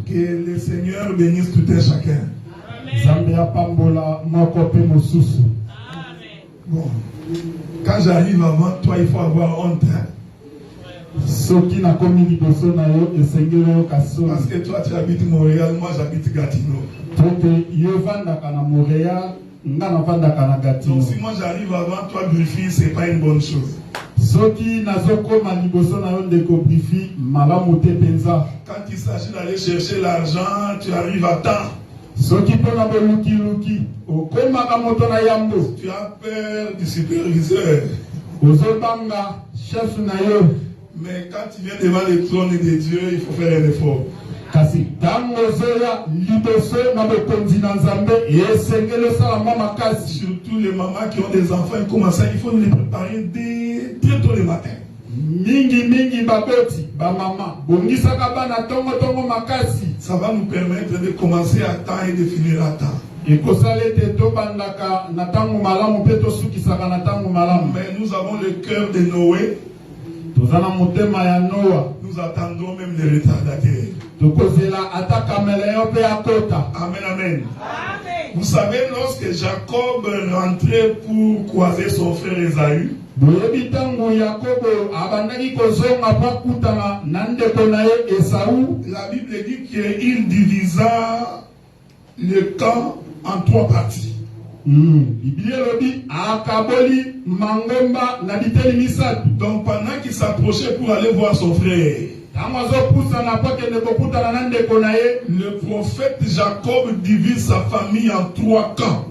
Que le Seigneur bénisse tout un chacun. Bon, quand j'arrive avant toi, il faut avoir honte. Parce que toi tu habites Montréal, moi j'habite Gatineau. Donc si moi j'arrive avant toi, Brifi, c'est pas une bonne chose. Quand il s'agit d'aller chercher l'argent, tu arrives à temps. Tu as peur du superviseur. Mais quand tu viens devant le trône de Dieu, il faut faire un effort. Surtout les mamans qui ont des enfants, comment ça, il faut les préparer très tôt le matin. Ça va nous permettre de commencer à temps et de finir à temps. Mais nous avons le cœur de Noé. Nous attendons même les retardataires. Amen, amen. Vous savez, lorsque Jacob rentrait pour croiser son frère Esaü, la Bible dit qu'il divisa le camp en 3 parties. Donc pendant qu'il s'approchait pour aller voir son frère, le prophète Jacob divise sa famille en 3 camps.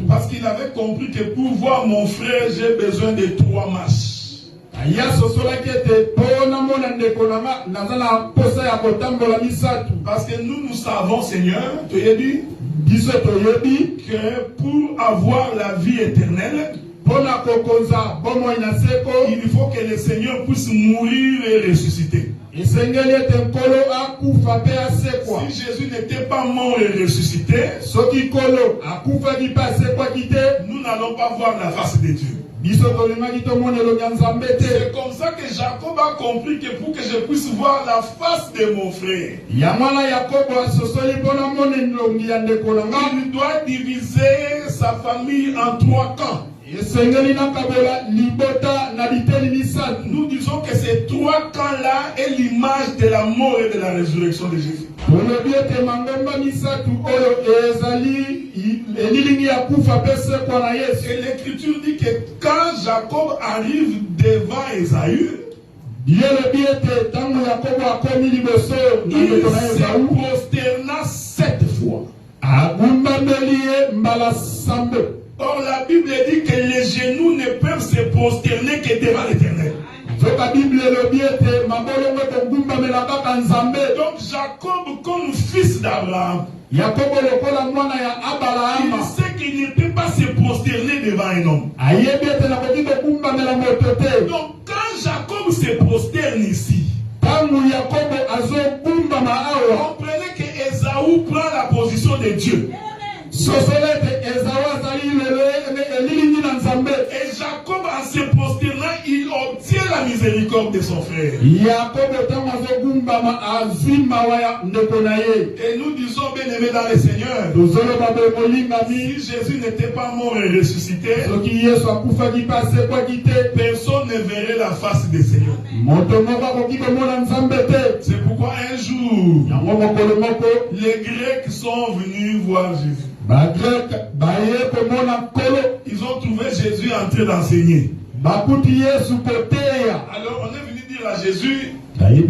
Parce qu'il avait compris que pour voir mon frère, j'ai besoin de 3 marches. Parce que nous savons, Seigneur, que pour avoir la vie éternelle, il faut que le Seigneur puisse mourir et ressusciter. Si Jésus n'était pas mort et ressuscité, nous n'allons pas voir la face de Dieu. C'est comme ça que Jacob a compris que pour que je puisse voir la face de mon frère, il doit diviser sa famille en 3 camps. Nous disons que ces 3 camps-là est l'image de la mort et de la résurrection de Jésus. Et l'Écriture dit que quand Jacob arrive devant Esaü, il se prosterna 7 fois. Or la Bible dit que les genoux ne peuvent se prosterner que devant l'Éternel. Donc Jacob, comme fils d'Abraham, il sait qu'il ne peut pas se prosterner devant un homme. Donc quand Jacob se prosterne ici, comprenez que Esaü prend la position de Dieu. Et Jacob, en se prosternant, il obtient la miséricorde de son frère. Et nous disons, bien aimés dans le Seigneur, si Jésus n'était pas mort et ressuscité, personne ne verrait la face du Seigneur. C'est pourquoi un jour, les Grecs sont venus voir Jésus. Ils ont trouvé Jésus en train d'enseigner. Alors on est venu dire à Jésus, les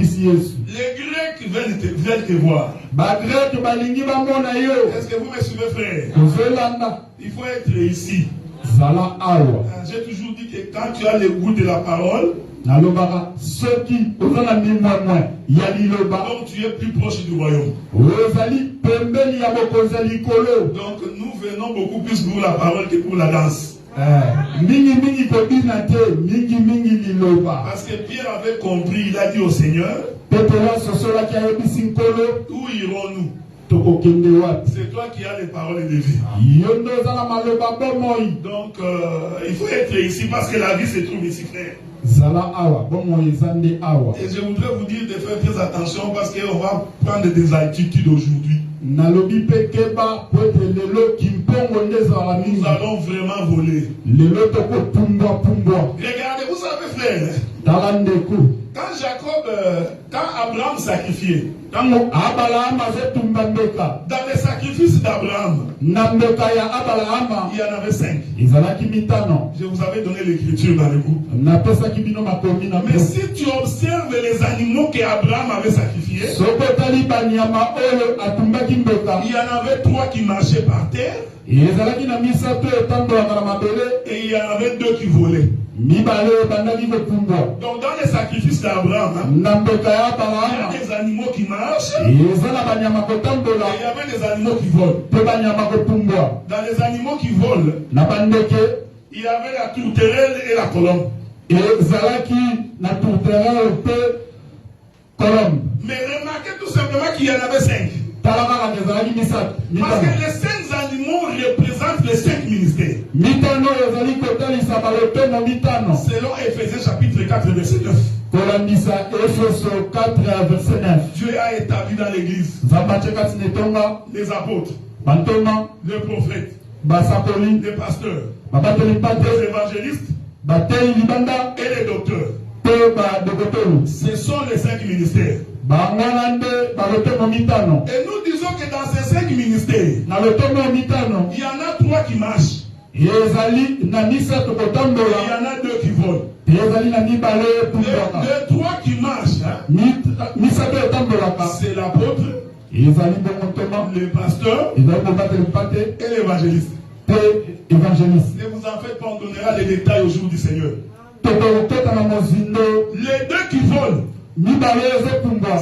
Grecs veulent te voir. Est-ce que vous me suivez, frère? Il faut être ici. J'ai toujours dit que quand tu as le goût de la parole, donc tu es plus proche du royaume. Donc nous venons beaucoup plus pour la parole que pour la danse. Parce que Pierre avait compris, il a dit au Seigneur, où irons-nous? C'est toi qui as les paroles de vie. Donc, il faut être ici parce que la vie se trouve ici, frère. Et je voudrais vous dire de faire très attention parce qu'on va prendre des attitudes aujourd'hui. Nous allons vraiment voler. Regardez, vous savez, frère, quand Abraham sacrifiait, dans les sacrifices d'Abraham, il y en avait 5. Je vous avais donné l'écriture dans le groupe. Mais si tu observes les animaux qu'Abraham avait sacrifiés, il y en avait 3 qui marchaient par terre. Et il y en avait 2 qui volaient. Donc dans les sacrifices d'Abraham, il y a des animaux qui marchent et il y avait des animaux qui volent. Dans les animaux qui volent, il y avait la tourterelle et la colombe. Mais remarquez tout simplement qu'il y en avait 5. Parce que les 5 animaux représentent les 5 ministères. Selon Ephésiens chapitre 4 verset 9. Dieu a établi dans l'église les apôtres, les prophètes, les pasteurs, les évangélistes et les docteurs. Ce sont les 5 ministères. Et nous disons que dans ces 5 ministères, il y en a 3 qui marchent. Et il y en a 2 qui volent. Les 3 qui marchent, c'est l'apôtre, le pasteur et l'évangéliste. Ne vous en faites pas, on donnera les détails au jour du Seigneur. Les 2 qui volent,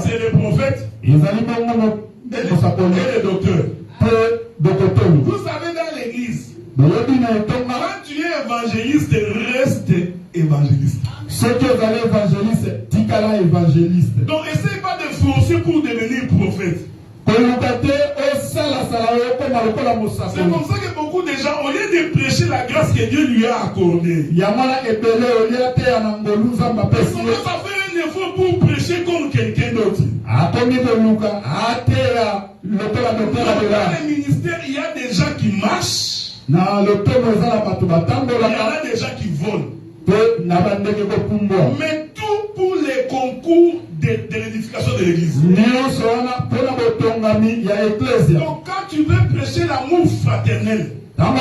c'est les prophètes et les docteurs. Vous savez, dans l'église, quand tu es évangéliste, reste évangéliste. Donc, essaye pas de forcer pour devenir prophète. C'est comme ça que beaucoup de gens, au lieu de prêcher la grâce que Dieu lui a accordée, ils commencent à faire un effort pour prêcher comme quelqu'un d'autre. Dans les ministères, il y a des gens qui marchent. Il y en a des gens qui volent. Mais tout pour les concours de l'édification de l'église. Donc quand tu veux prêcher l'amour fraternel, quand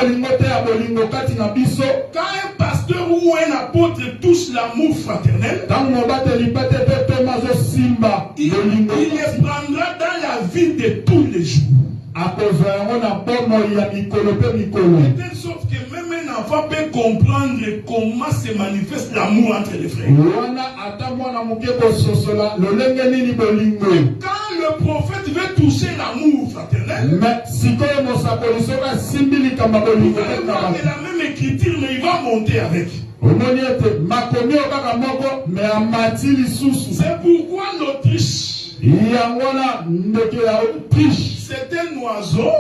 un pasteur ou un apôtre touche l'amour fraternel, il les prendra dans la vie de tous les jours. De telle sorte que même un enfant peut comprendre comment se manifeste l'amour entre les frères. Quand le prophète veut toucher l'amour fraternel, il va avoir la même écriture, mais il va monter avec. C'est pourquoi l'Autriche, c'est un oiseau,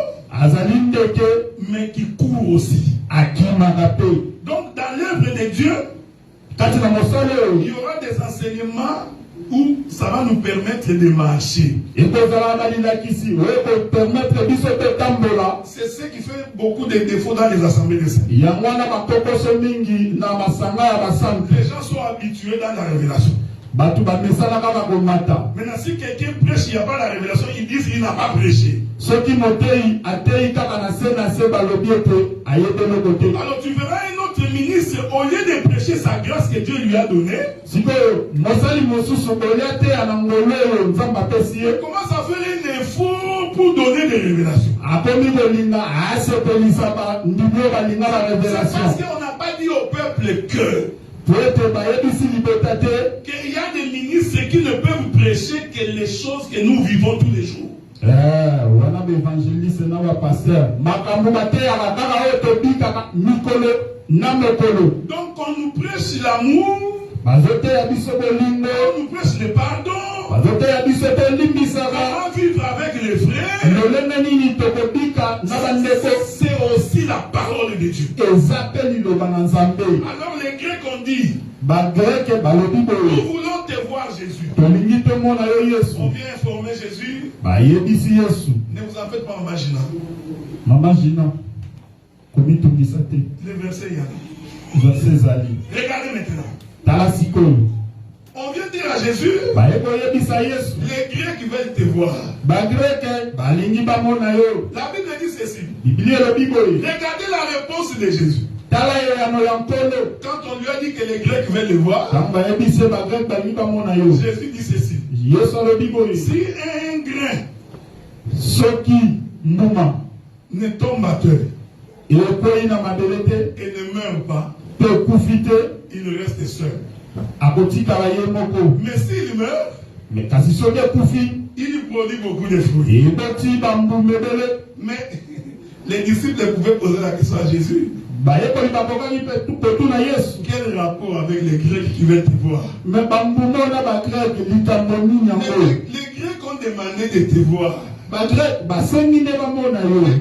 mais qui court aussi. Donc dans l'œuvre de Dieu, il y aura des enseignements où ça va nous permettre de marcher. C'est ce qui fait beaucoup de défauts dans les assemblées de saints. Les gens sont habitués dans la révélation. Maintenant, si quelqu'un prêche, il n'y a pas la révélation, ils disent qu'il n'a pas prêché. Alors tu verras un autre ministre, au lieu de prêcher sa grâce que Dieu lui a donnée, il commence à faire un effort pour donner des révélations. C'est parce qu'on n'a pas dit au peuple que qu'il y a des ministres qui ne peuvent prêcher que les choses que nous vivons tous les jours. Donc on nous prêche l'amour, on nous prêche le pardon, comment vivre avec les frères, c'est aussi la parole de Dieu. Alors les Grecs ont dit, nous voulons te voir Jésus. On vient informer Jésus. Ne vous en faites pas en imaginant. Le verset y a. Regardez maintenant. On vient dire à Jésus, les Grecs veulent te voir. La Bible dit ceci. Regardez la réponse de Jésus. Quand on lui a dit que les Grecs veulent le voir, Jésus dit ceci. Si un grain ne tombe à terre et ne meurt pas, il reste seul. Mais s'il meurt, il produit beaucoup de fruits. Mais les disciples pouvaient poser la question à Jésus. Quel rapport avec les Grecs qui veulent te voir? Les Grecs ont demandé de te voir.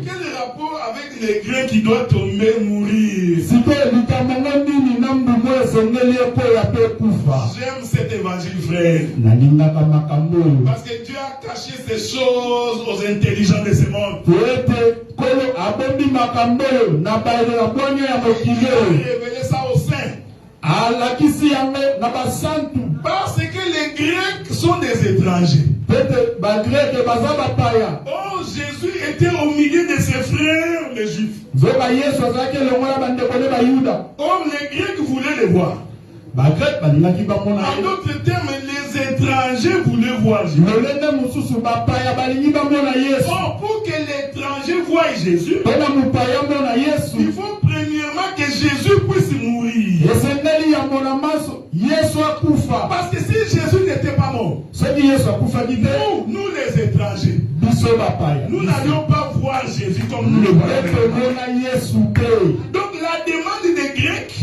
Quel rapport avec les Grecs qui doivent tomber, mourir? J'aime cet évangile, frère. Parce que Dieu a caché ces choses aux intelligents de ce monde. Il a révélé ça aux saints. Parce que les Grecs sont des étrangers. Oh, Jésus était au milieu de ses frères, les Juifs. Oh, les Grecs voulaient le voir. En d'autres termes, les étrangers voulaient voir Jésus. Oh, pour que l'étranger voie Jésus, il faut premièrement que Jésus puisse mourir. Parce que si Jésus n'était pas mort, nous les étrangers, nous n'allions pas voir Jésus comme nous le voyons. Donc la demande des Grecs,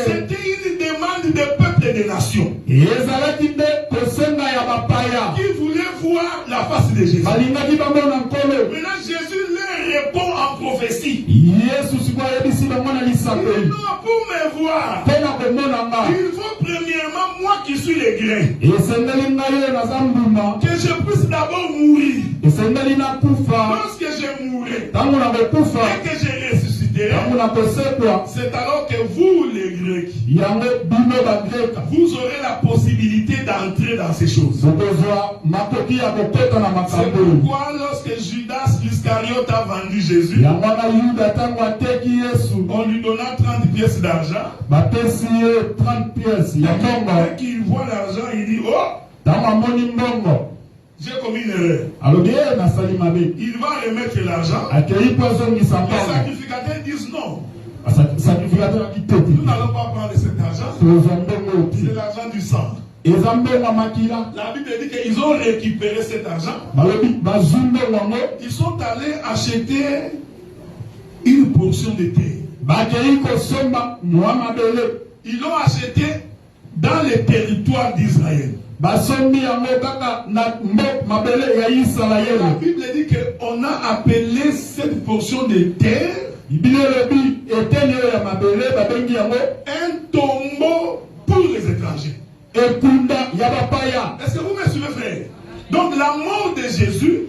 c'était une demande des peuples et des nations qui voulaient voir la face de Jésus. Maintenant Jésus leur répond en prophétie. Non, pour me voir, il faut premièrement moi qui suis le grain, que je puisse d'abord mourir. Lorsque je mourrai et que je ressusciterai, c'est alors que vous les Grecs, vous aurez la possibilité d'entrer dans ces choses. C'est pourquoi lorsque Judas Iscariote a vendu Jésus, on lui donna 30 pièces d'argent, et qu'il voit l'argent, il dit, oh, j'ai commis une erreur. Il va remettre l'argent. Les sacrificateurs disent non. Nous n'allons pas prendre cet argent. C'est l'argent du sang. La Bible dit qu'ils ont récupéré cet argent. Ils sont allés acheter une portion de terre. Ils l'ont acheté dans les territoires d'Israël. La Bible dit qu'on a appelé cette portion de terre un tombeau pour les étrangers. Est-ce que vous me suivez, frère? Donc la mort de Jésus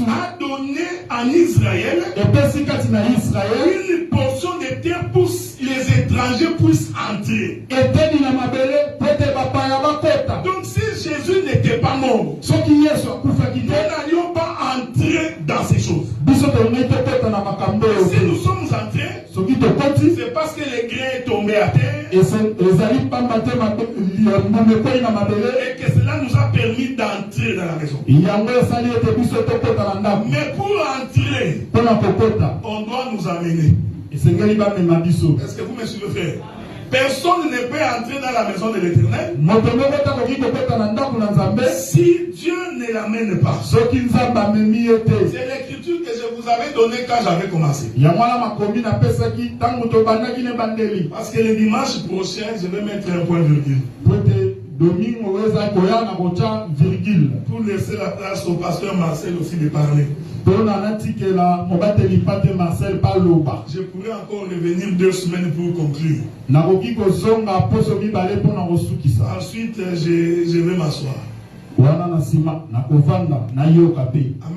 a donné en Israël une portion de terre pour les étrangers puissent entrer. Donc si Jésus n'était pas mort, nous n'allions pas entrer dans ces choses. Si nous sommes entrés, c'est parce que les grains sont tombés à terre et que cela nous a permis d'entrer dans la maison. Mais pour entrer, on doit nous amener. Est-ce que vous me suivez, frère? Personne ne peut entrer dans la maison de l'Éternel si Dieu ne l'amène pas. C'est l'écriture que je vous avais donnée quand j'avais commencé. Parce que le dimanche prochain, je vais mettre un point virgule. Domingo weza koya na kocha virgule. Pour laisser la place au pasteur Marcel aussi de parler. Je pourrais encore revenir 2 semaines pour conclure. Ensuite, je vais m'asseoir. Amen,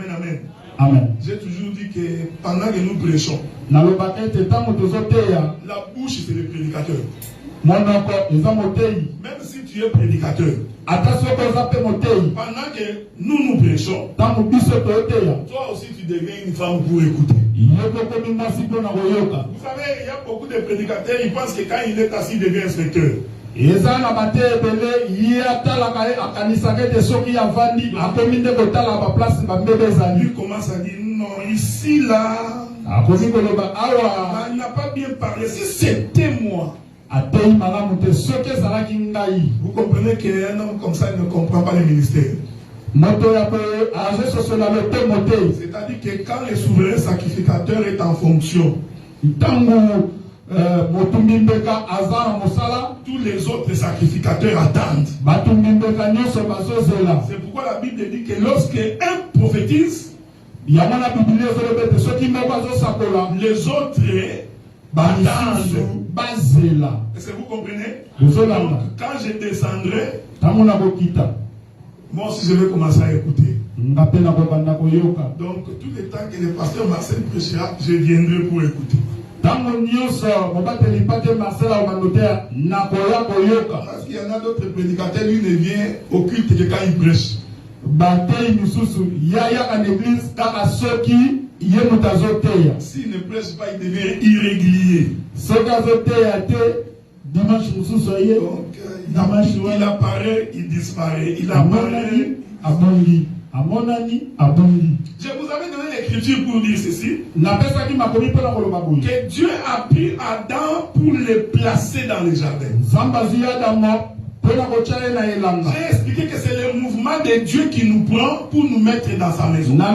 amen. Amen. J'ai toujours dit que pendant que nous prêchons, la bouche c'est le prédicateur. Même si tu es prédicateur, pendant que nous prêchons, toi aussi tu deviens une femme pour écouter. Vous savez, il y a beaucoup de prédicateurs, ils pensent que quand il est assis, il devient inspecteur. Lui commence à dire non, ici là, il n'a pas bien parlé. Si c'était moi, vous comprenez qu'un homme comme ça il ne comprend pas les ministères. C'est-à-dire que quand le souverain sacrificateur est en fonction, tous les autres sacrificateurs attendent. C'est pourquoi la Bible dit que lorsque un prophétise, les autres attendent. Est-ce que vous comprenez? Donc, quand je descendrai, moi aussi je vais commencer à écouter. Donc tout le temps que le pasteur Marcel prêchera, je viendrai pour écouter. Parce qu'il y en a d'autres prédicateurs, lui ne vient au culte que quand il prêche. S'il ne prêche pas, il devient irrégulier. Donc, il apparaît, il disparaît. Il apparaît. Je vous avais donné l'écriture pour dire ceci. Que Dieu a pris Adam pour le placer dans le jardin. J'ai expliqué que c'est le mouvement de Dieu qui nous prend pour nous mettre dans sa maison. Donc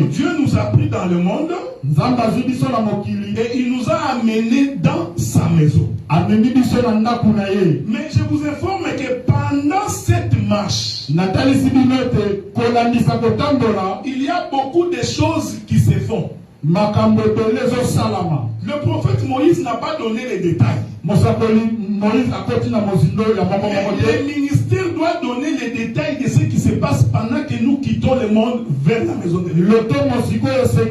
Dieu nous a pris dans le monde et il nous a amenés dans sa maison. Mais je vous informe que pendant cette marche, il y a beaucoup de choses qui se font. Le prophète Moïse n'a pas donné les détails. Le ministère doit donner les détails de ce qui se passe pendant que nous quittons le monde vers la maison de Dieu. J'ai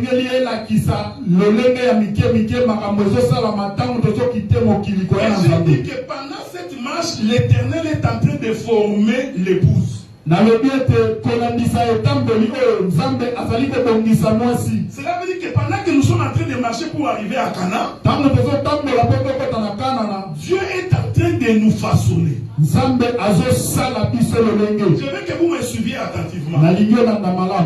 dit que pendant cette marche, l'Éternel est en train de former l'épouse. Cela veut dire que pendant que nous sommes en train de marcher pour arriver à Canaan, Dieu est en train de nous façonner. Je veux que vous me suiviez attentivement.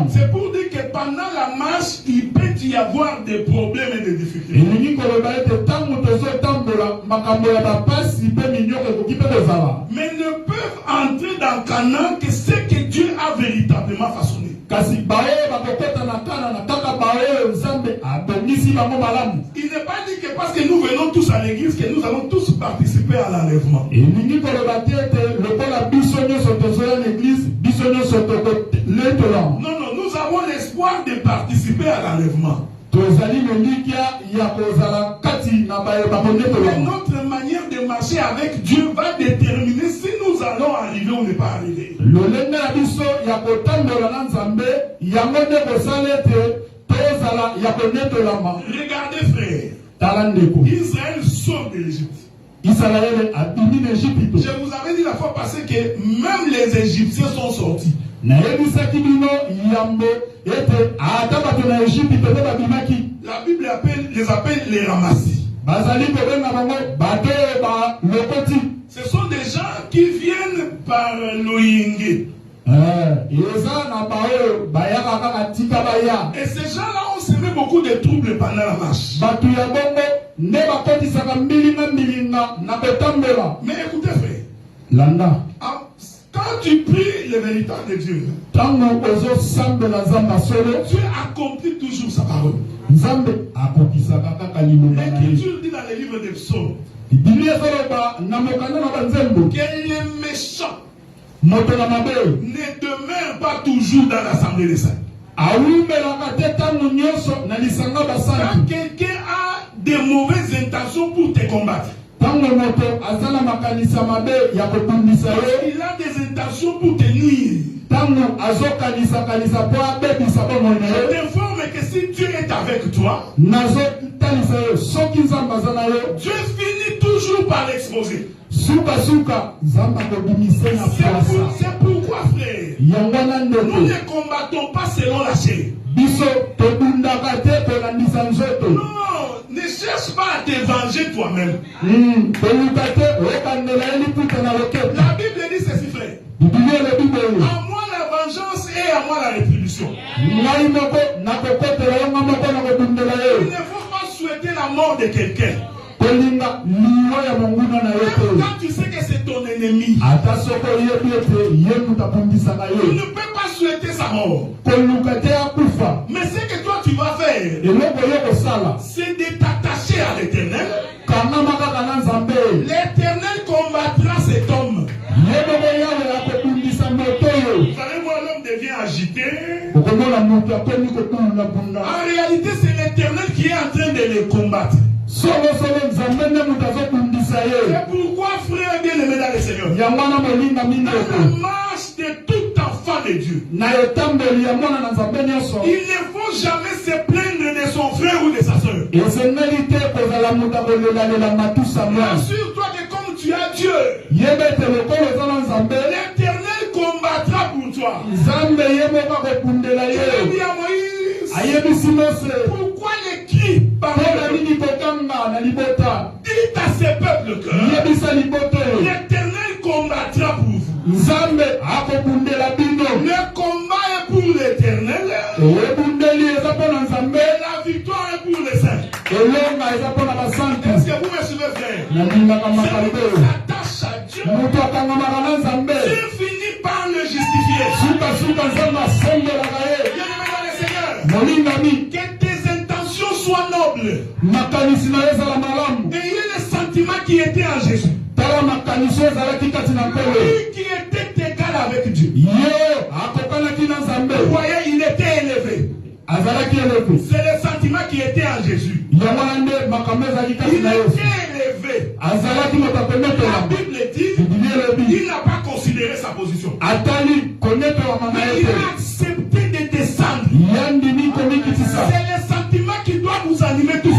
C'est pour dire que pendant la marche, il peut y avoir des problèmes et des difficultés. Mais ne peuvent entrer dans Canaan que ce que Dieu a véritablement façonné. Il n'est pas dit que parce que nous venons tous à l'église que nous allons tous participer à l'enlèvement. Non, non, nous avons l'espoir de participer à l'enlèvement. Notre manière de marcher avec Dieu va déterminer si nous allons arriver ou ne pas arriver. Regardez frère, Israël sort de l'Égypte. Je vous avais dit la fois passée que même les Égyptiens sont sortis. La Bible les appelle les ramassis. Ce sont des gens qui viennent par l'Oyingue. Et ces gens-là ont semé beaucoup de troubles pendant la marche. Mais écoutez frère, quand tu pries le véritable Dieu, Dieu accomplit toujours sa parole. L'Écriture dit dans le livre des psaumes Que les méchants ne demeurent pas toujours dans l'assemblée des saints. Quand quelqu'un a des mauvaises intentions pour te combattre, il a des intentions pour te nuire. Je t'informe que si Dieu est avec toi, Dieu finit toujours par l'exposer. C'est pourquoi, frère, nous ne combattons pas selon la chair. Non, ne cherche pas à te venger toi-même. La Bible dit ceci, frère. À moi la vengeance et à moi la rétribution. Il ne faut pas souhaiter la mort de quelqu'un. Même quand tu sais que c'est ton ennemi, tu ne peux pas souhaiter sa mort. Mais ce que toi tu vas faire, c'est de t'attacher à l'Éternel. L'Éternel combattra cet homme. Vous savez, moi, l'homme devient agité. En réalité, c'est l'Éternel qui est en train de le combattre. C'est pourquoi, frère bien-aimé dans le Seigneur, dans la marche de tout enfant de Dieu, il ne faut jamais se plaindre de son frère ou de sa soeur. Assure-toi que comme tu as Dieu, l'Éternel combattra pour toi. Pourquoi les cris parmi dites à ces peuples que l'Éternel combattra pour vous. Le combat est pour l'Éternel. Mais la victoire est pour les saints. Est-ce que vous me suivez, frère? S'attache à Dieu. Dieu finit par le justifier. Que tes intentions soient nobles. Ayez le sentiment qui était en Jésus. Lui qui était égal avec Dieu. Vous voyez, il était élevé. C'est le sentiment qui était en Jésus. Il était élevé. La Bible dit, il n'a pas considéré sa position. Mais il a accepté de descendre. C'est le sentiment qui doit vous animer tous.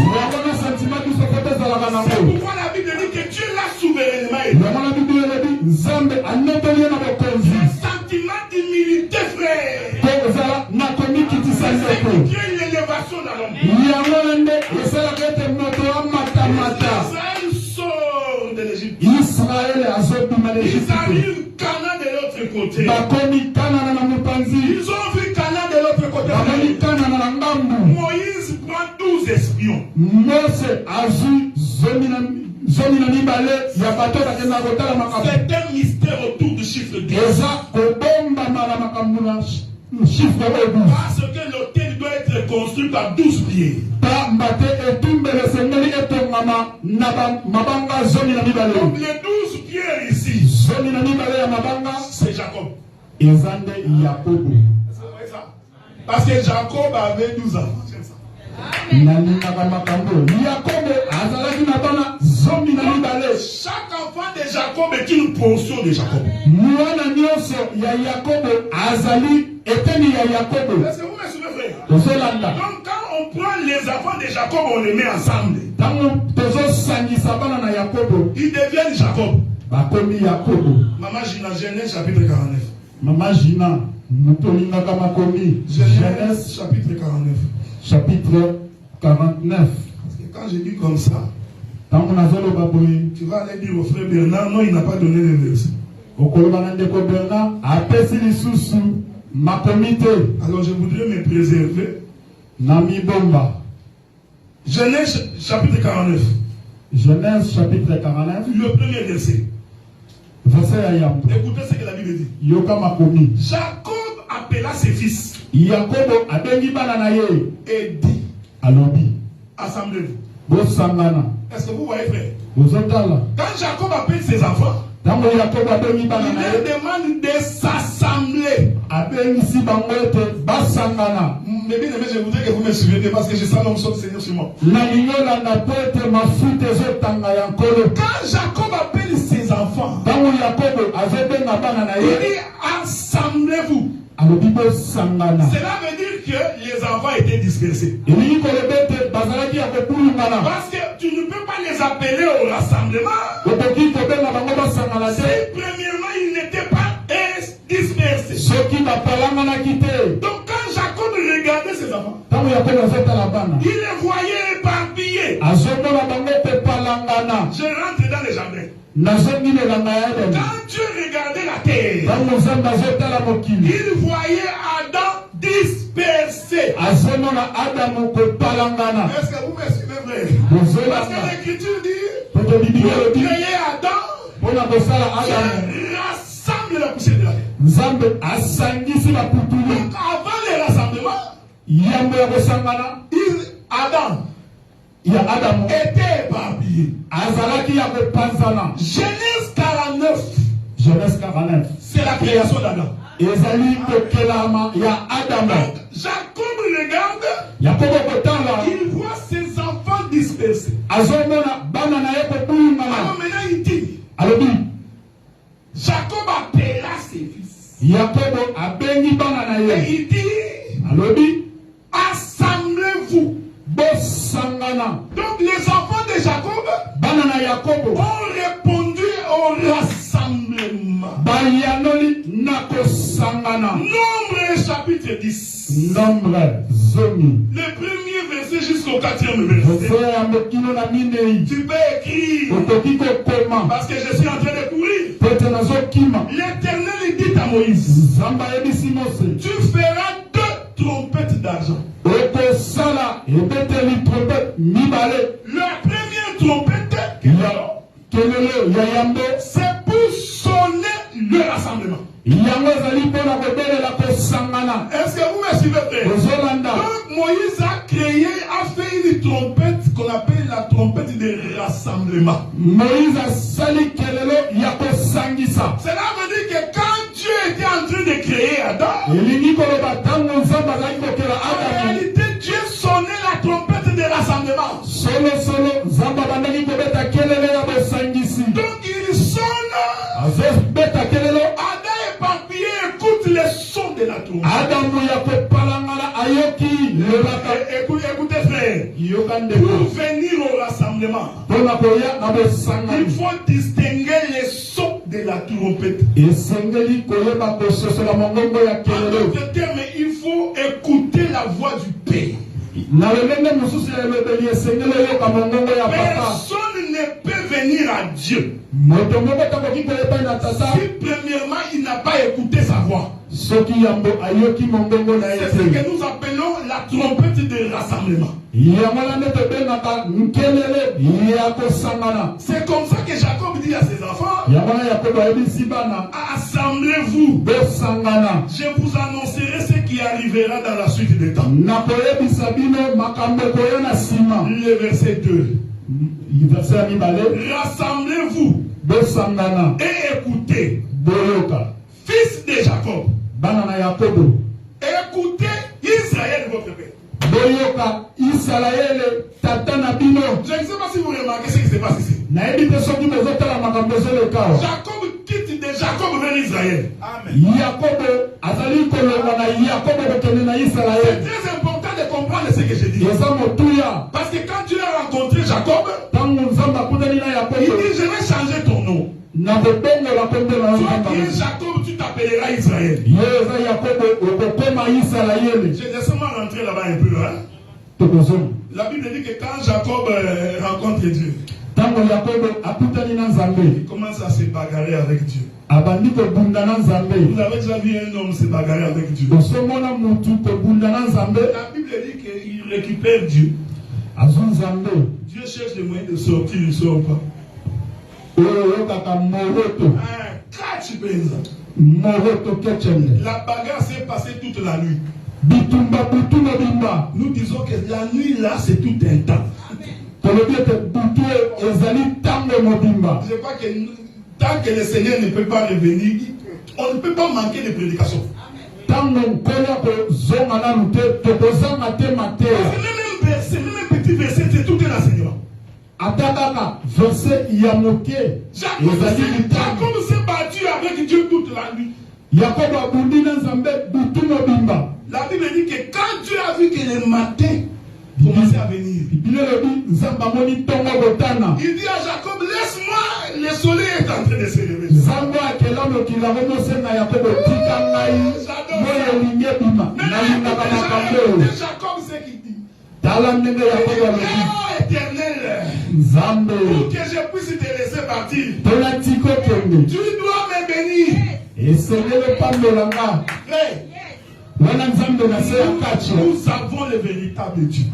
C'est pourquoi la Bible dit que Dieu l'a souverainement élevé. Le sentiment d'humilité, frère. C'est ce qui crée l'élévation dans l'homme. Israël sort de l'Égypte. Ils arrivent Canaan de l'autre côté. Ils ont vu Canaan de l'autre côté. Moïse prend 12 espions. C'est un mystère autour du chiffre 12. Parce que l'autel doit être construit par 12 pieds. Donc les 12 pierres ici, c'est Jacob. Parce que Jacob avait 12 ans. Chaque enfant de Jacob est une portion de Jacob. Est-ce que vous me suivez, frère? Donc quand on prend les enfants de Jacob, on les met ensemble. Ils deviennent Jacob. Maman Gina, Genèse chapitre 49. Maman Gina, Genèse chapitre 49. Chapitre 49. Parce que quand je dis comme ça, tu vas aller dire au frère Bernard, non, il n'a pas donné le verset. Alors je voudrais me préserver. Genèse chapitre 49. Genèse chapitre 49. Le premier verset. Écoutez ce que la Bible dit. Jacob appela ses fils. Et dit, assemblez-vous. Est-ce que vous voyez, frère? Quand Jacob appelle ses enfants, il leur demande de s'assembler. Mais bien aimé, je voudrais que vous me suiviez parce que je sens l'onction du Seigneur sur moi. Quand Jacob appelle ses enfants, il dit assemblez-vous. Cela veut dire que les enfants étaient dispersés. Parce que tu ne peux pas les appeler au rassemblement. Si premièrement ils n'étaient pas dispersés. Donc quand Jacob regardait ses enfants, il les voyait éparpillés. Je rentre dans les jardins. Quand Dieu regardait la terre, il voyait Adam dispersé. Est-ce que vous me suivez, frère? Parce que l'Écriture dit pour créer Adam, il rassemble la poussière de la terre. Donc avant le rassemblement, Adam était éparpillé. Genèse 49. C'est la création d'Adam. Jacob regarde, il voit ses enfants dispersés. Alors maintenant il dit, Jacob appela ses fils. Et il dit, assemblez-vous. Donc les enfants de Jacob ont répondu au rassemblement. Nombre chapitre 10. Le premier verset jusqu'au 4e verset. Tu peux écrire. Parce que je suis en train de courir. L'Éternel dit à Moïse, tu feras 2 trompettes d'argent. La première trompette, c'est pour sonner le rassemblement. Est-ce que vous me suivez, frère? Donc Moïse a créé, a fait une trompette qu'on appelle la trompette de rassemblement. Cela veut dire que quand Dieu était en train de créer Adam, en réalité Dieu sonnait la trompette de rassemblement. Donc il sonne. Adam éparpillé écoute le son de la trompette. Écoutez frère, pour venir au rassemblement, il faut distinguer les sons de la trompette. En d'autres termes, il faut écouter la voix du Père. Personne ne peut venir à Dieu si premièrement il n'a pas écouté sa voix. C'est ce que nous appelons la trompette de rassemblement. C'est comme ça que Jacob dit à ses enfants, assemblez-vous, je vous annoncerai ce qui arrivera dans la suite des temps. Le verset 2. Rassemblez-vous et écoutez, fils de Jacob, écoutez Israël votre père. Je ne sais pas si vous remarquez ce qui se passe ici. Jacob quitte de Jacob vers Israël. Amen. C'est très important de comprendre ce que je dis. Parce que quand Dieu a rencontré Jacob, il dit je vais changer ton nom. Toi qui es Jacob, tu t'appelleras Israël. Je laisse moi rentrer là-bas un peu. Hein? La Bible dit que quand Jacob rencontre Dieu, il commence à se bagarrer avec Dieu. Vous avez déjà vu un homme se bagarrer avec Dieu? La Bible dit qu'il récupère Dieu. Dieu cherche le moyen de sortir, il ne sort pas. La bagarre s'est passée toute la nuit. Nous disons que la nuit là c'est tout un temps. Je crois que tant que le Seigneur ne peut pas revenir, on ne peut pas manquer de prédication. Même un petit verset, c'est tout un enseignement. Jacob s'est battu avec Dieu toute la nuit. La Bible dit que quand Dieu a vu que le matin commençait à venir, il dit à Jacob, laisse-moi, le soleil est en train de se lever. Jacob sait qu'il dit, oh éternel, pour que je puisse te laisser partir, tu dois me bénir. Nous avons le véritable Dieu.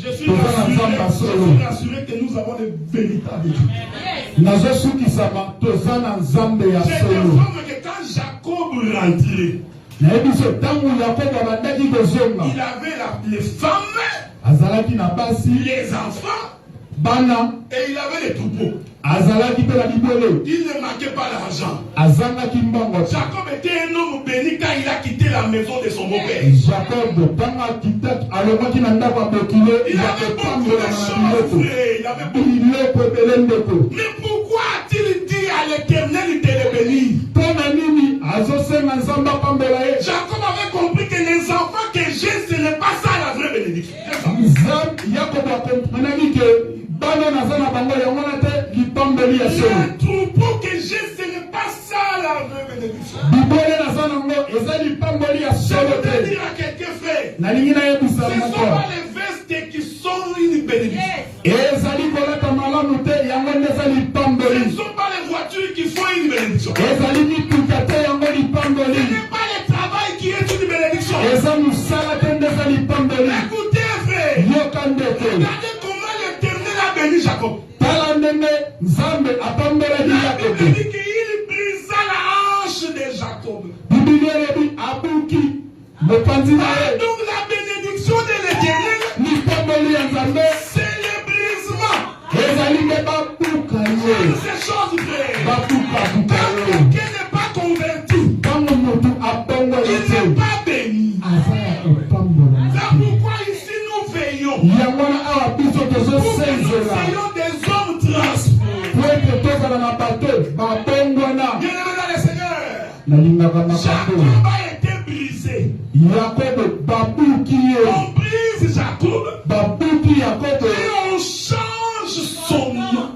Je suis rassuré que nous avons le véritable Dieu. Que quand Jacob rentrait, il avait les femmes, les enfants, et il avait les troupeaux. Il ne manquait pas d'argent. Jacob était un homme béni quand il a quitté la maison de son beau-père. Il avait beaucoup de choses, il avait beaucoup. Mais pourquoi a-t-il dit à l'Éternel de le bénir? Jacob avait compris que les enfants que j'ai, ce n'est pas ça la vraie bénédiction. Le troupeau que j'ai, ce n'est pas ça la vraie bénédiction. Je voudrais dire à quelqu'un, frère, ce ne sont pas les vestes qui sont une bénédiction. Ce ne sont pas les voitures qui font une bénédiction. Ce n'est pas le travail qui est une bénédiction. Écoutez, frère, regardez comment l'Éternel a béni Jacob. La Bible dit qu'il brisa la hanche de Jacob. Donc la bénédiction de l'Éternel, c'est le brisement. Ces choses, frère, quand quelqu'un n'est pas converti, il n'est pas béni. C'est pourquoi ici nous veillons. Pour que nous soyons des hommes transformés. Bien-aimés dans le Seigneur, Jacob a été brisé. On brise Jacob et on change son nom.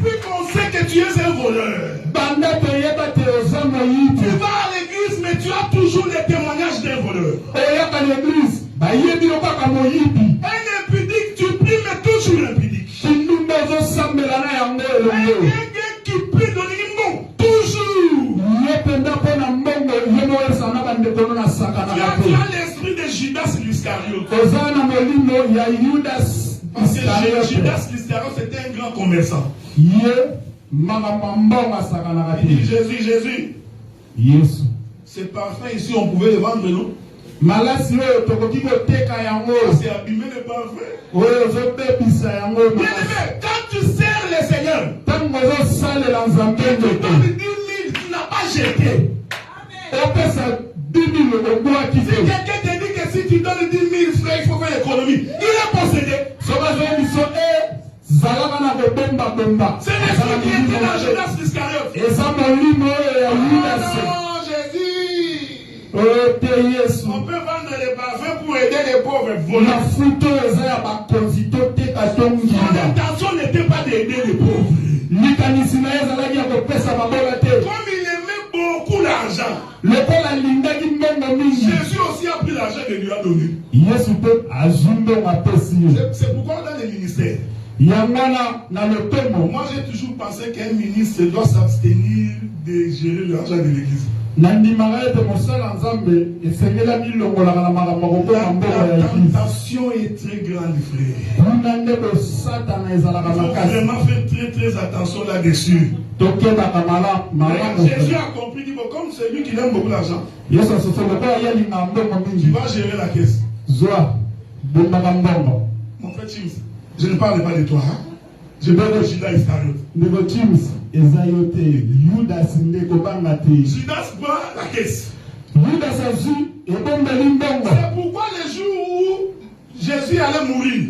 Depuis qu'on sait que tu es un voleur, tu vas à l'église mais tu as toujours les témoignages d'un voleur. Un impudique, tu pries mais toujours impudique. Quelqu'un qui prie de l'immonde, toujours. Tu as l'esprit de Judas l'Iscariote. Parce que Judas l'Iscariote c'était un grand commerçant. Il dit Jésus. Ce parfum ici on pouvait le vendre, non? C'est abîmer le parfum. Bien-aimé, quand tu sers le Seigneur, tu n'as pas jeté. Si quelqu'un te dit que si tu donnes 10 000 francs, il faut faire l'économie, il est possédé. C'est l'esprit qui était dans Judas l'Iscariote. On peut vendre les parfums pour aider les pauvres voleurs. Son intention n'était pas d'aider les pauvres. Comme il aimait beaucoup l'argent, Jésus aussi a pris l'argent et lui a donné. C'est pourquoi dans les ministères, Moi j'ai toujours pensé qu'un ministre doit s'abstenir de gérer l'argent de l'église. La tentation est très grande, frère. Il faut vraiment faire très attention là-dessus. Jésus a compris, dit, comme c'est lui qui aime beaucoup l'argent, tu vas gérer la caisse. Mon frère James, je ne parle pas de toi. Hein? Je parle de Judas Iscariot. Judas prend la caisse. C'est pourquoi le jour où Jésus allait mourir,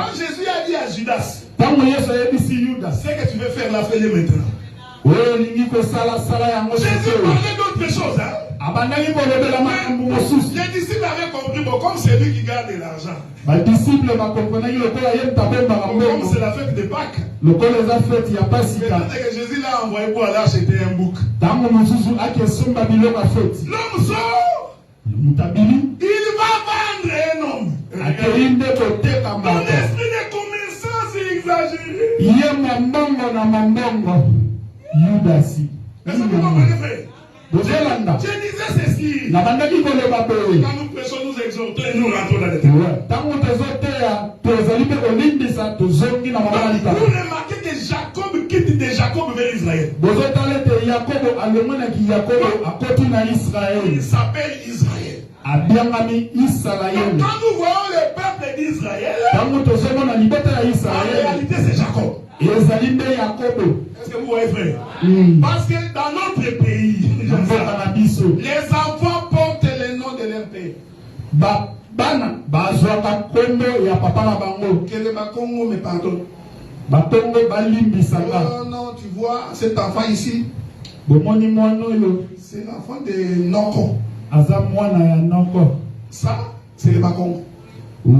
quand Jésus a dit à Judas, ce que tu veux faire là, fais-le maintenant. Jésus parlait d'autres choses. Hein? Les disciples avaient compris, bon, comme c'est lui qui garde l'argent, comme c'est la fête de Pâques, maintenant que Jésus l'a envoyé pour aller acheter un bouc, l'homme sort, il va vendre un homme. Ton esprit de commerçant, c'est exagéré. Est-ce que vous comprenez, frère? Je disais ceci. Quand nous prêchons, nous exhortons et nous rentrons dans les terres. Vous remarquez que Jacob quitte de Jacob vers Israël. Il s'appelle Israël. Donc, quand nous voyons le peuple d'Israël, en réalité c'est Jacob. Est-ce que vous voyez, frère? Parce que dans notre pays, les enfants portent le nom de leur père. Quel est ma Congo, mais pardon. Oh non, tu vois, cet enfant ici, c'est l'enfant de Noko. Ça, c'est le Bakongo. Mais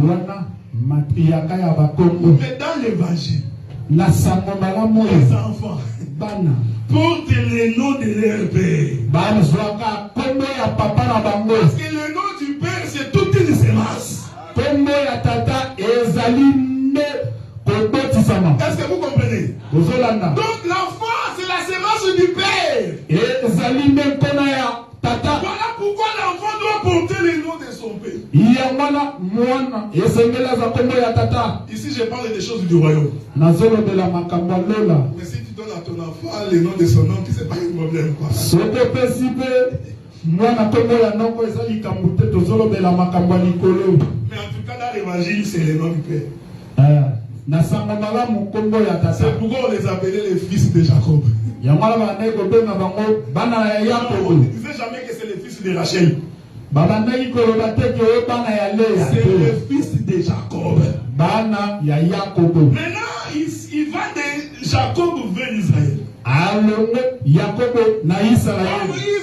dans l'évangile, les enfants portent le nom de leur père. Parce que le nom du père, c'est toute une semence. Est-ce que vous comprenez? Donc l'enfant, c'est la semence du père. Voilà pourquoi l'enfant doit porter le nom de son père. Ici, je parle des choses du royaume. Mais si tu donnes à ton enfant le nom de son nom, c'est pas un problème, quoi. Mais en tout cas, dans l'évangile, c'est le nom du père. C'est pourquoi on les appelait les fils de Jacob. On ne disait jamais que c'est les fils de Rachel. C'est le fils de Jacob. Maintenant, il va de Jacob vers Israël.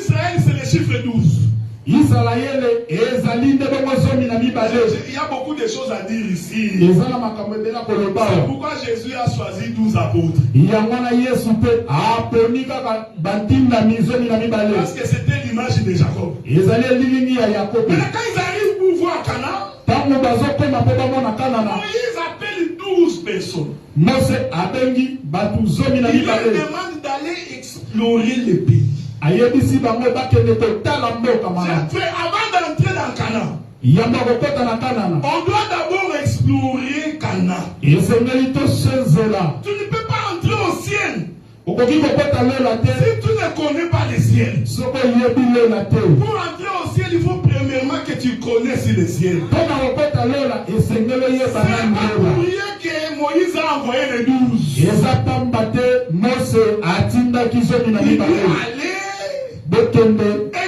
Israël, c'est le chiffre 12. Il y a beaucoup de choses à dire ici. C'est pourquoi Jésus a choisi 12 apôtres. Parce que c'était l'image de Jacob. Maintenant, quand ils arrivent pour voir Canaan, Moïse appelle 12 personnes. Il leur demande d'aller explorer le pays. Avant d'entrer dans Canaan, on doit d'abord explorer Canaan. Tu ne peux pas entrer au ciel si tu ne connais pas le ciel. Pour entrer au ciel, il faut premièrement que tu connaisses le ciel. C'est pas pour rien que Moïse a envoyé les 12.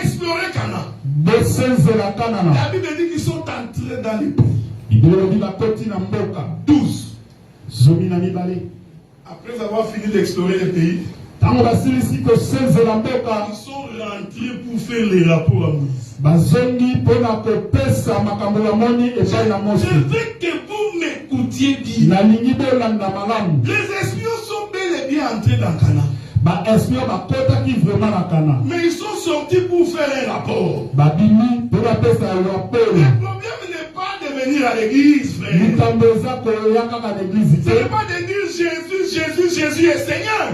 Explorer Canaan. La Bible dit qu'ils sont entrés dans le pays. 12. Après avoir fini d'explorer le pays, ils sont rentrés pour faire les rapports à Moïse. Je veux que vous m'écoutiez bien. Les espions sont bel et bien entrés dans Canaan. Mais ils sont sortis pour faire un rapport. Le problème n'est pas de venir à l'église, frère. Ce n'est pas de dire Jésus est Seigneur.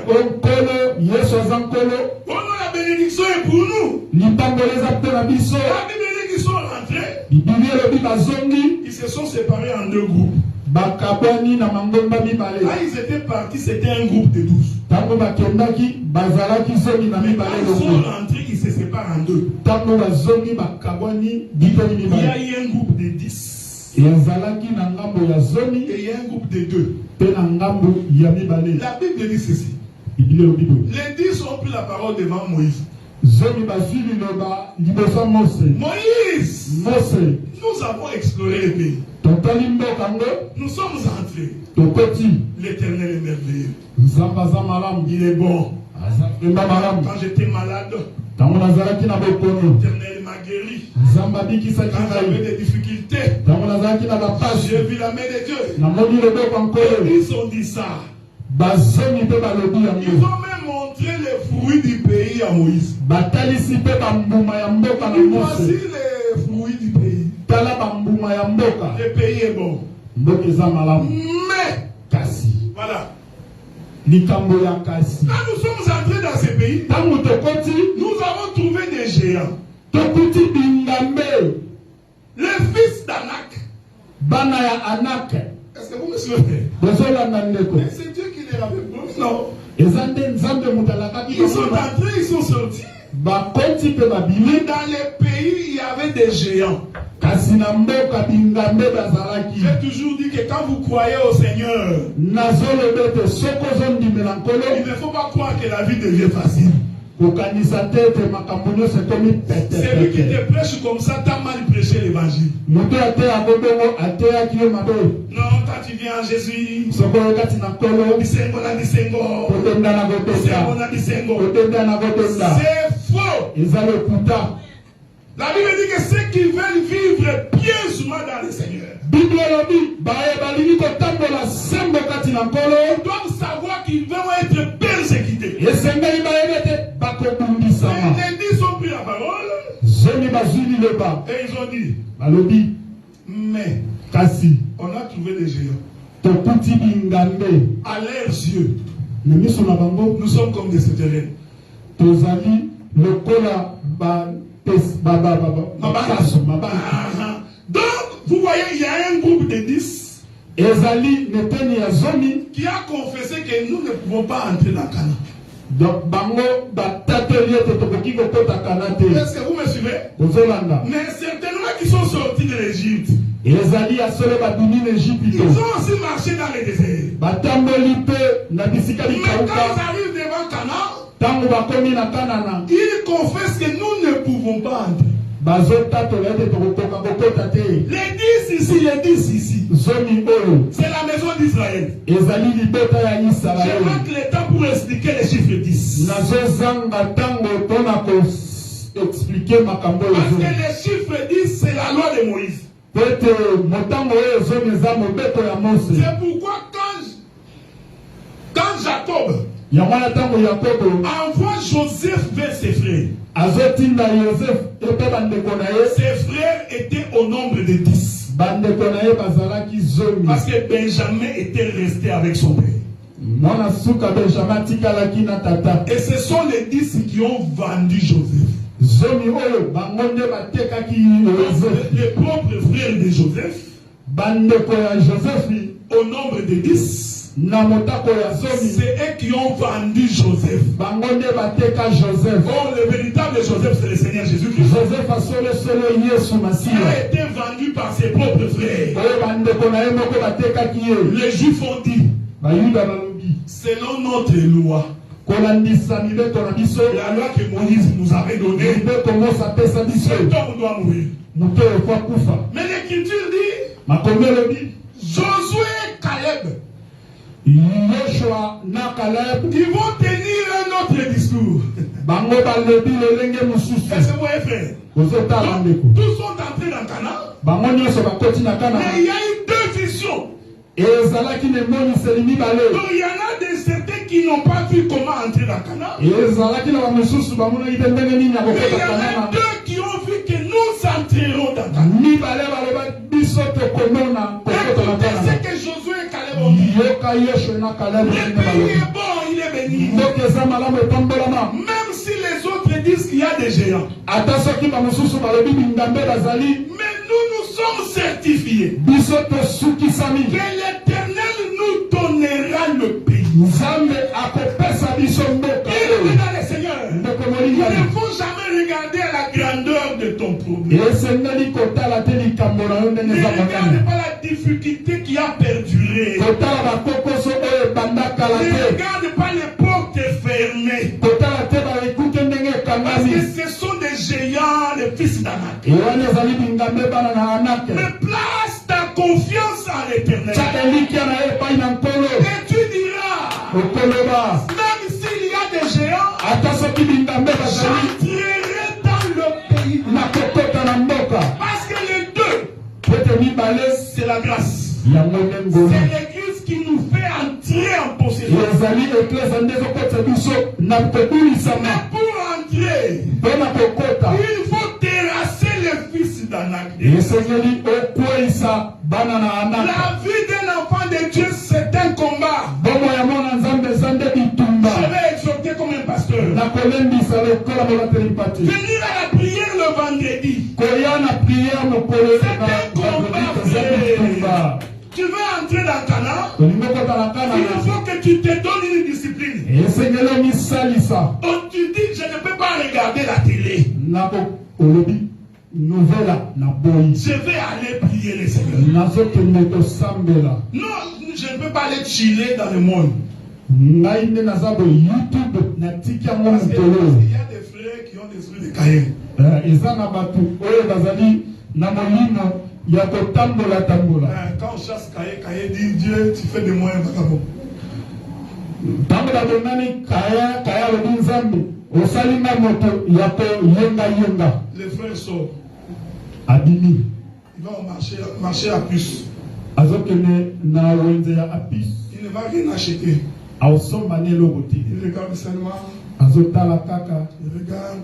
Oh non, la bénédiction est pour nous. La Bible dit qu'ils sont rentrés. Ils se sont séparés en deux groupes. Là, ils étaient partis, c'était un groupe de 12. Mais quand ils sont rentrés, ils se séparent en deux. Il y a eu un groupe de 10. Et il y a un groupe de 2. La Bible dit ceci. Les 10 ont pris la parole devant Moïse. Moïse, nous avons exploré le pays. Nous sommes entrés. L'Éternel est merveilleux. Il est bon. Quand j'étais malade, l'Éternel m'a guéri. Quand j'avais des difficultés, j'ai vu la main de Dieu. Ils ont dit ça. Ils ont même montré les fruits du pays à Moïse. Voici les fruits du pays. Le pays est bon. Mais, voilà. Quand nous sommes entrés dans ce pays, nous avons trouvé des géants. Les fils d'Anak. Est-ce que vous me suivez? C'est Dieu qui les avait pris. Non. Ils sont entrés, ils sont sortis. Mais dans les pays, il y avait des géants. J'ai toujours dit que quand vous croyez au Seigneur, il ne faut pas croire que la vie devient facile. Celui qui te prêche comme ça, t'as mal prêché l'évangile. Non, quand tu viens à Jésus, c'est faux. La Bible dit que ceux qui veulent vivre pieusement dans le Seigneur doivent savoir qu'ils vont être persécutés. Les 10 ont pris la parole et ils ont dit, mais on a trouvé des géants. À leurs yeux, nous sommes comme des souterrains. Donc, vous voyez, il y a un groupe de 10 qui a confessé que nous ne pouvons pas entrer dans Canaan. Est-ce que vous me suivez? Mais certainement qui sont sortis de l'Égypte. Ils ont aussi marché dans le désert. Mais quand ils arrivent devant Canaan, ils confessent que nous ne pouvons pas entrer. Les 10 ici, c'est la maison d'Israël. Je manque le temps pour expliquer les chiffres 10. Parce que les chiffres 10, c'est la loi de Moïse. C'est pourquoi quand Jacob envoie Joseph vers ses frères, ses frères étaient au nombre de 10. Parce que Benjamin était resté avec son père. Et ce sont les 10 qui ont vendu Joseph. Les propres frères de Joseph, au nombre de 10, c'est eux qui ont vendu Joseph. Oh, le véritable Joseph, c'est le Seigneur Jésus-Christ. Il a été vendu par ses propres frères. Les Juifs ont dit, selon notre loi, la loi que Moïse nous avait donnée, cet homme doit mourir. Mais l'Écriture dit, Josué et Caleb, ils vont tenir un autre discours. Est-ce que vous voyez, frère? Tous sont entrés dans Canaan. Mais il y a eu deux visions. Donc il y en a des certains qui n'ont pas vu comment entrer dans Canaan. Mais il y en a deux qui ont vu que nous entrerons dans ta c'est que Josué et Caleb ont dit. Le pays est bon, il est béni. Même si les autres disent qu'il y a des géants. Mais nous sommes certifiés que l'Éternel nous donnera le pays. Il est dans le Seigneur. Il ne faut jamais regarder la grandeur de ton problème. Ne regarde pas la difficulté qui a perduré. Ne regarde pas les portes fermées. Parce que ce sont des géants, les fils d'Anak. Mais place ta confiance en l'Éternel. Et tu diras, même s'il y a des géants, j'entrerai dans le pays. Parce que les deux, c'est la grâce. C'est l'église qui nous fait entrer en possession. Mais pour entrer, il faut terrasser les fils d'Anak. La vie d'un enfant de Dieu, c'est un combat. Je vais exhorter comme un pasteur. Venir à la prière le vendredi. C'est un combat. Tu veux entrer dans Cana, il faut que tu te donnes une discipline. Donc tu dis, je ne peux pas regarder la télé. Je vais aller prier le Seigneur. Non, je ne peux pas aller chiller dans le monde. Parce qu'il y a des frères qui ont des yeux de Caïn. Quand on chasse Caïn dit Dieu, tu fais de moi un vagabond. Les frères sortent. Il va marcher à puce. Il ne va rien acheter. Il regarde seulement. Il regarde.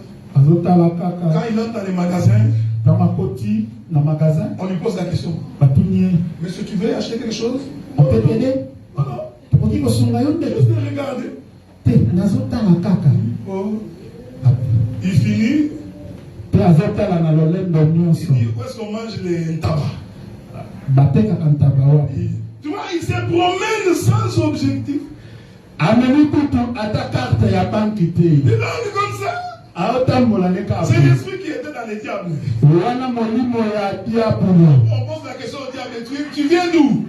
Quand il entre dans les magasins, on lui pose la question. Monsieur, tu veux acheter quelque chose? On peut t'aider? Juste regarder. Il finit. Il dit, où est-ce qu'on mange les tabac? Tu vois, il se promène sans objectif. Il est comme ça. C'est l'esprit qui était dans les diables. On pose la question au diable, tu viens d'où?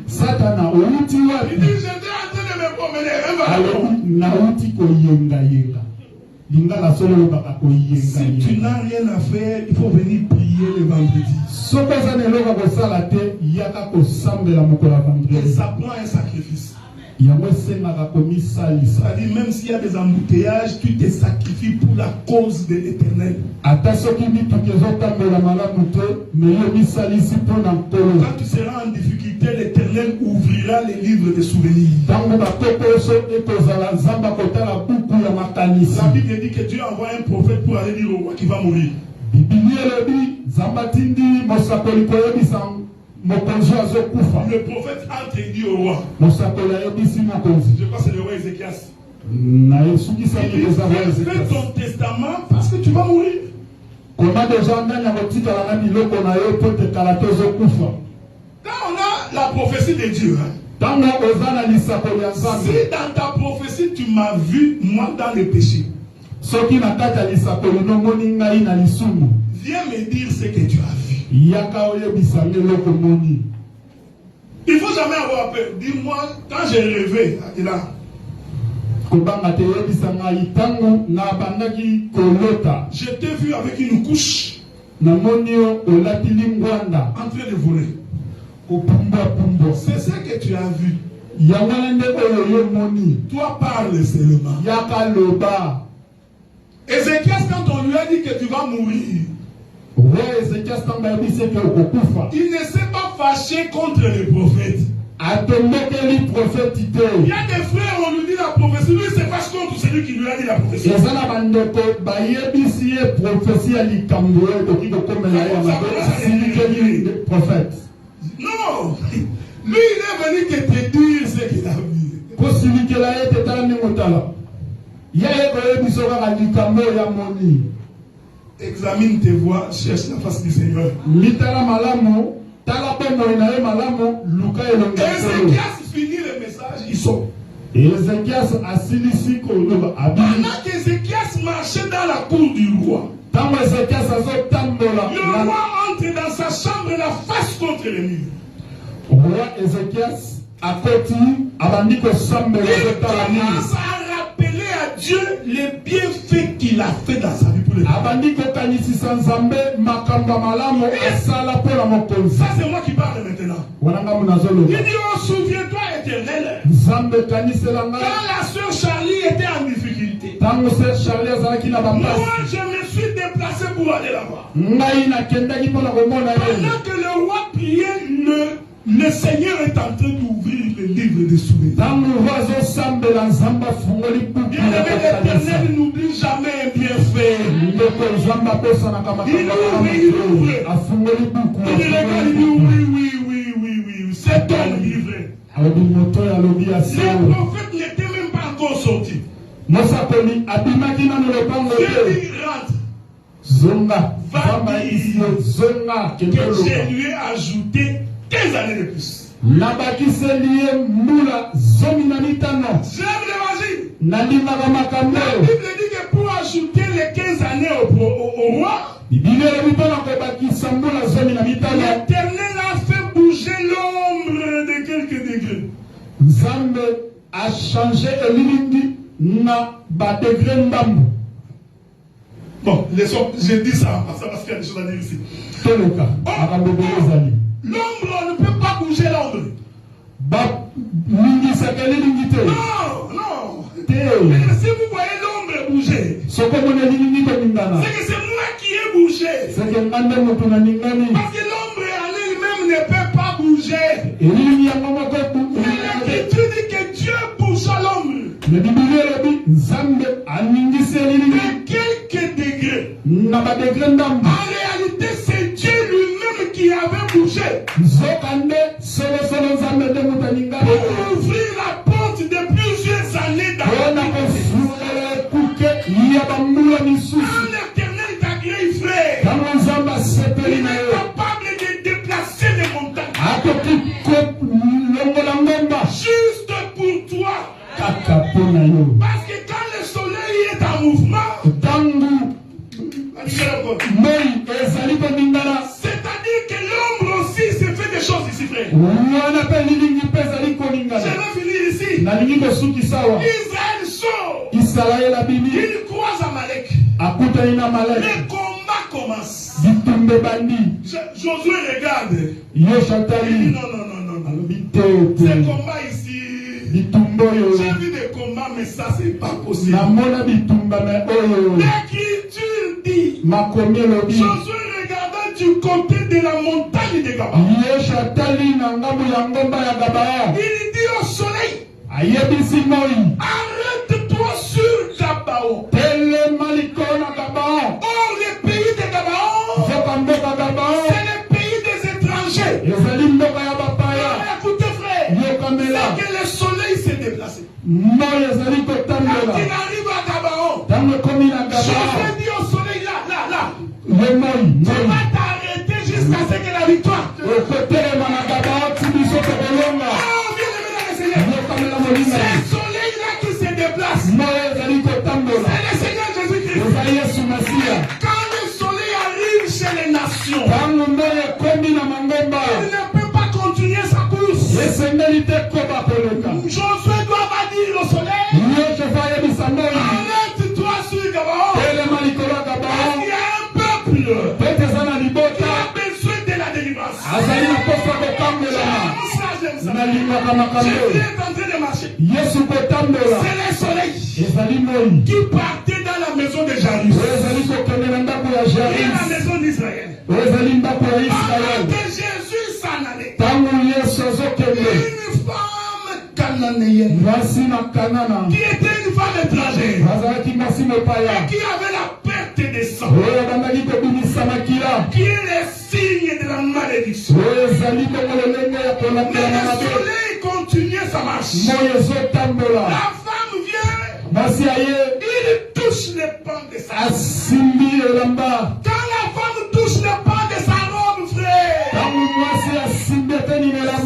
Il dit, j'étais en train de me promener. Si tu n'as rien à faire, il faut venir prier le vendredi. Et ça prend un sacrifice. C'est-à-dire, même s'il y a des embouteillages, tu te sacrifies pour la cause de l'Éternel. Quand tu seras en difficulté, l'Éternel ouvrira les livres de souvenirs. La Bible dit que Dieu envoie un prophète pour aller dire au roi qui va mourir. Le prophète entre et dit au roi. Je crois que c'est le roi Ézéchias. Fais ton testament parce que tu vas mourir. Quand on a la prophétie de Dieu, si dans ta prophétie tu m'as vu, moi dans le péché, viens me dire ce que tu as vu. Il ne faut jamais avoir peur. Dis-moi, quand j'ai rêvé, là, je t'ai vu avec une couche en train de voler. C'est ce que tu as vu. Toi parle seulement. Ézéchias, quand on lui a dit que tu vas mourir, il ne s'est pas fâché contre les prophètes. Il y a des frères, on lui dit la prophétie, lui se fâche contre celui qui lui a dit la prophétie. Non, lui il est venu que te dire ce qu'il a vu. Examine tes voies, cherche la face du Seigneur. Ézéchias finit le message, il sort. Pendant qu'Ézéchias marchait dans la cour du roi, le roi entre dans sa chambre et la face contre le mur. Roi Ézéchias a commence à rappeler à Dieu les bienfaits qu'il a fait dans sa vie pour les Ça c'est moi qui parle maintenant. Il dit, oh, souviens-toi éternel, quand la sœur Charlie était en difficulté, moi je me suis déplacé pour aller là-bas. Pendant que le roi priait, le Seigneur est en train d'ouvrir le livre des souvenirs. Bien-aimé, l'Éternel n'oublie jamais un bienfait. Il ouvre. Il regarde, il dit oui. C'est ton livre. Les prophètes n'étaient même pas encore sortis. Dieu dit, rentre. Va dire que je lui ai ajouté 15 années de plus. J'aime l'évangile. La Bible dit que pour ajouter les 15 années au roi, l'Éternel a fait bouger l'ombre de quelques degrés. Nzambe a changé bon, j'ai dit ça parce qu'il y a des choses à dire ici. L'ombre, on ne peut pas bouger l'ombre. Non. Si vous voyez l'ombre bouger, c'est que c'est moi qui ai bougé. Parce que l'ombre en elle-même ne peut pas bouger. Mais l'Écriture dit que Dieu bouge l'ombre. De quelques degrés. En réalité, c'est Dieu lui-même qui avait bougé. Pour ouvrir la porte de plusieurs années dans l'Éternel t'a créé, frère. Il est capable de déplacer les montagnes. Juste pour toi. Parce que quand le soleil est en mouvement, c'est-à-dire que l'ombre aussi se fait des choses ici, frère. Je vais finir ici. Israël sort. Il croise Amalek. Le combat commence. Josué regarde. Il dit non. Ce combat ici, j'ai vu des combats, mais ça c'est pas possible. L'Écriture dit, Josué regardant du côté de la montagne de Gaba, il dit au soleil, arrête-toi sur Gabaon. Or le pays de Gabaon, c'est le pays des étrangers. Écoutez frère, c'est que le soleil s'est déplacé. Quand il arrive à Gabaon, Josué dit au soleil là, tu vas t'arrêter jusqu'à ce que la victoire. Oh, bien aimé dans le Seigneur, c'est le soleil là qui se déplace. C'est le Seigneur Jésus-Christ. Quand le soleil arrive chez les nations, il ne peut pas continuer sa course. Josué doit dire au soleil, arrête-toi sur Gabaon. Parce qu'il y a un peuple qui a besoin de la délivrance. J'aime ça. Jésus est en train de marcher. C'est le soleil qui partait dans la maison de Jairus et la maison d'Israël. Pendant que Jésus s'en allait, une femme cananéenne qui était une femme étrangère, et qui avait la perte de sang, qui est le signe de la malédiction. Mais le soleil continuait sa marche. La femme vient, il touche les pans de sa robe. Quand la femme touche les pans de sa robe, frère,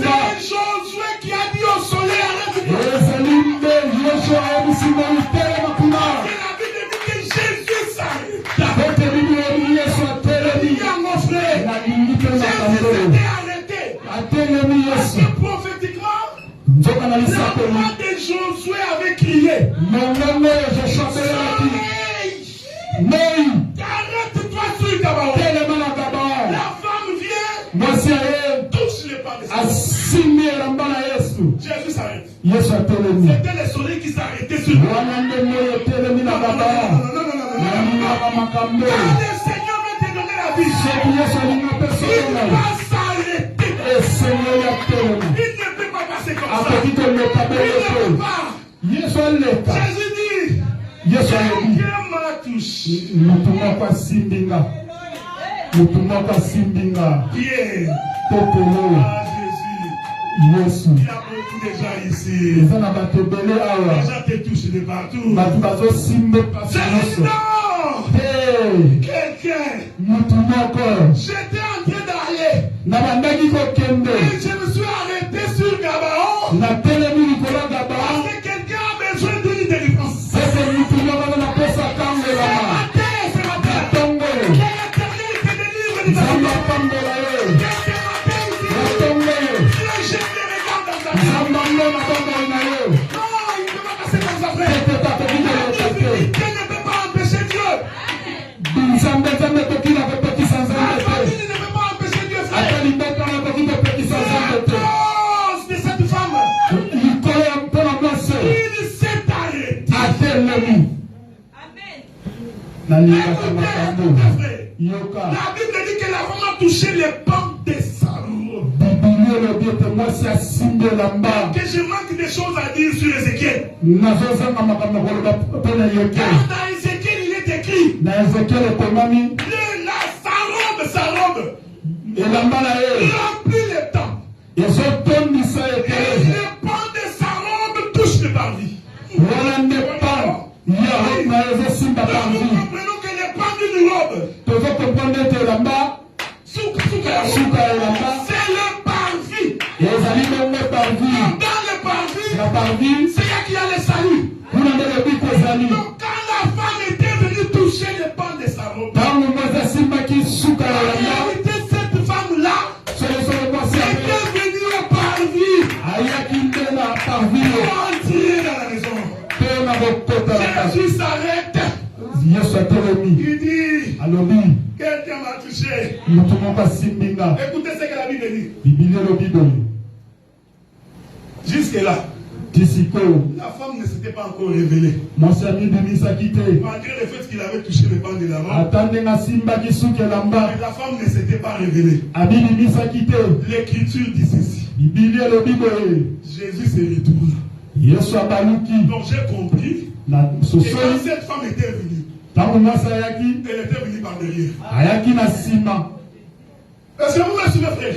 c'est Josué qui a dit au soleil, arrête. C'est la Bible dit que Jésus s'arrête. Mon frère, Jésus s'était arrêté. Parce que prophétiquement, la voix de Josué avait crié. Arrête-toi sur Gabaon. La femme vient, touche les pas de sa robe. Jésus s'arrête. C'était le soleil qui s'arrêtait sur lui. Non. Quand le Seigneur veut te donner la vie, il va s'arrêter. Il ne peut pas passer comme ça. Il ne peut pas. Jésus dit, quelqu'un m'a touché. Pierre. Jésus. Il y a beaucoup de gens ici. Les gens te touchent de partout. Jésus, non. Quelqu'un. J'étais en train d'aller. Et je me suis arrêté sur Gabaon. Parce que quelqu'un a besoin d'une délivrance. C'est ma terre. Que l'Éternel te délivre de ta vie. Non, il ne peut pas passer comme ça, frère. Dieu ne peut pas empêcher Dieu. La famille ne peut pas empêcher Dieu, frère. À cause de cette femme, il s'est arrêté. Amen. La Bible dit que la femme a touché les pans de sa robe. Que je manque des choses à dire sur Ézéchiel. Car dans Ézéchiel, il est écrit sa robe remplit le temps. Et les pans de sa robe touchent le parvis. Donc nous comprenons que les pans d'une robe, c'est le parvis. Dans le parvis, c'est là qu'il y a le salut. Donc quand la femme était venue toucher les pans de sa robe, en réalité cette femme-là était venue au parvis pour entrer dans la maison. Jésus s'arrête. Il dit, quelqu'un m'a touché. Écoutez ce que la Bible dit. Jusque-là, la femme ne s'était pas encore révélée. Malgré le fait qu'il avait touché le pan de la robe, la femme ne s'était pas révélée. L'Écriture dit ceci. Jésus se retourne. Donc j'ai compris. Et quand cette femme était venue, elle était venue par derrière. Est-ce que vous me suivez, frère?